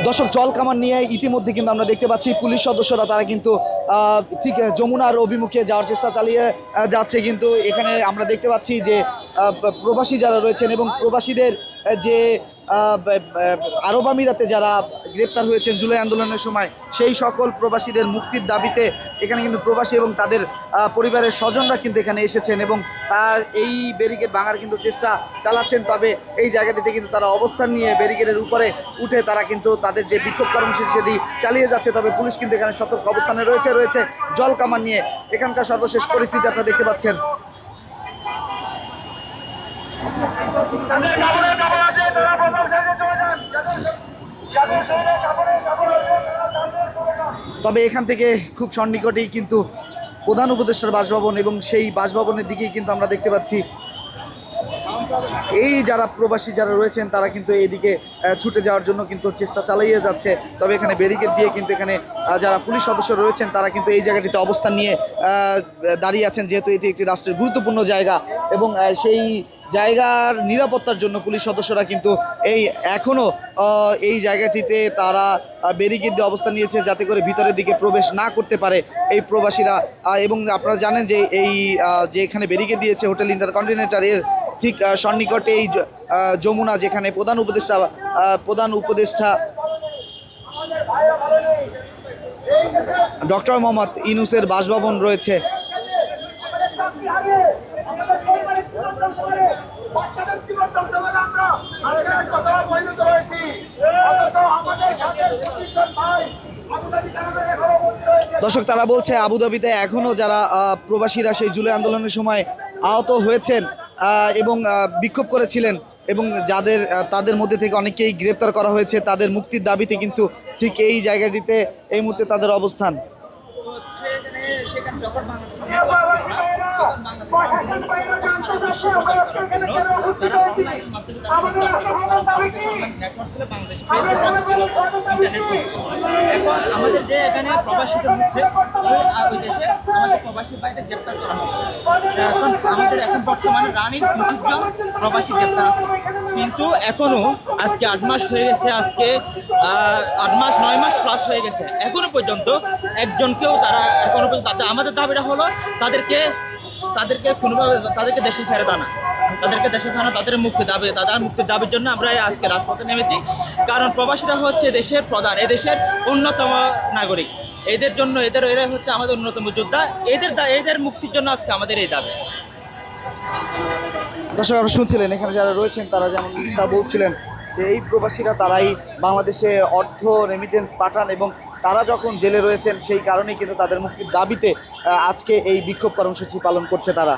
দর্শক, জল কামান নিয়ে ইতিমধ্যে কিন্তু আমরা দেখতে পাচ্ছি পুলিশ সদস্যরা তারা কিন্তু ঠিক যমুনার অভিমুখে যাওয়ার চেষ্টা চালিয়ে যাচ্ছে। কিন্তু এখানে আমরা দেখতে পাচ্ছি যে প্রবাসী যারা রয়েছেন এবং প্রবাসীদের যে আরব আমিরাতে যারা গ্রেপ্তার হয়েছেন জুলাই আন্দোলনের সময় সেই সকল প্রবাসীদের মুক্তির দাবিতে এখানে কিন্তু প্রবাসী এবং তাদের পরিবারের স্বজনরা কিন্তু এখানে এসেছেন এবং এই ব্যারিকেড ভাঙার কিন্তু চেষ্টা চালাচ্ছেন। তবে এই জায়গাটিতে কিন্তু তারা অবস্থান নিয়ে ব্যারিকেডের উপরে উঠে তারা কিন্তু তাদের যে বিক্ষোভ কর্মসূচি সেটি চালিয়ে যাচ্ছে। তবে পুলিশ কিন্তু এখানে সতর্ক অবস্থানে রয়েছে জল কামান নিয়ে। এখানকার সর্বশেষ পরিস্থিতি আপনারা দেখতে পাচ্ছেন। তবে এখান থেকে খুব সন্নিকটেই কিন্তু প্রধান উপদেষ্টার বাসভবন এবং সেই বাসভবনের দিকেই কিন্তু আমরা দেখতে পাচ্ছি এই যারা প্রবাসী যারা রয়েছেন তারা কিন্তু এইদিকে ছুটে যাওয়ার জন্য কিন্তু চেষ্টা চালিয়ে যাচ্ছে। তবে এখানে ব্যারিকেড দিয়ে কিন্তু এখানে যারা পুলিশ সদস্য রয়েছেন তারা কিন্তু এই জায়গাটিতে অবস্থান নিয়ে দাঁড়িয়ে আছেন, যেহেতু এটি একটি রাষ্ট্রের গুরুত্বপূর্ণ জায়গা এবং সেই জায়গার নিরাপত্তার জন্য পুলিশ সদস্যরা কিন্তু এখনও এই জায়গাটিতে তারা ব্যারিকেড দিয়ে অবস্থান নিয়েছে যাতে করে ভিতরের দিকে প্রবেশ না করতে পারে এই প্রবাসীরা। এবং আপনারা জানেন যে যে এখানে ব্যারিকেড দিয়েছে হোটেল ইন্টারকন্টিনেন্টাল এর ঠিক সন্নিকটে এই যমুনা, যেখানে প্রধান উপদেষ্টা ডক্টর মোহাম্মদ ইউনূসের বাসভবন রয়েছে। দর্শক, তারা বলছে আবুধাবিতে এখনও যারা প্রবাসীরা সেই জুলাই আন্দোলনের সময় আহত হয়েছেন এবং বিক্ষোভ করেছিলেন এবং তাদের মধ্যে থেকে অনেকেই গ্রেপ্তার করা হয়েছে, তাদের মুক্তির দাবিতে কিন্তু ঠিক এই জায়গাটিতে এই মুহূর্তে তাদের অবস্থান। আমাদের যে এখানে প্রবাসীদের হচ্ছে ওই দেশে আমাদের প্রবাসী ভাইদের গ্রেপ্তার করা হচ্ছে। এখন বর্তমানে রানিং 25 জন প্রবাসী গ্রেপ্তার আছে, কিন্তু এখনো আজকে 8 মাস হয়ে গেছে, আজকে 8 মাস 9 মাস প্লাস হয়ে গেছে, এখনো পর্যন্ত একজনকেও তারা এখনো পর্যন্ত আমাদের দাবিটা হলো তাদেরকে কোনোভাবে তাদেরকে দেশে ফেরত আনা, তাদের মুক্তির দাবির জন্য আমরা আজকে রাজপথে নেমেছি। কারণ প্রবাসীরা হচ্ছে দেশের প্রধান, এদেশের অন্যতম নাগরিক, এরাই হচ্ছে আমাদের অন্যতম যোদ্ধা, এদের মুক্তির জন্য আজকে আমাদের এই দাবি। দর্শক, আপনারা শুনছিলেন এখানে যারা রয়েছেন তারা যেমনটা বলছিলেন যে এই প্রবাসীরা তারাই বাংলাদেশে অর্থ রেমিটেন্স পাঠান এবং তারা যখন জেলে রয়েছেন সেই কারণেই কিন্তু তাদের মুক্তির দাবিতে আজকে এই বিক্ষোভ কর্মসূচি পালন করছে তারা।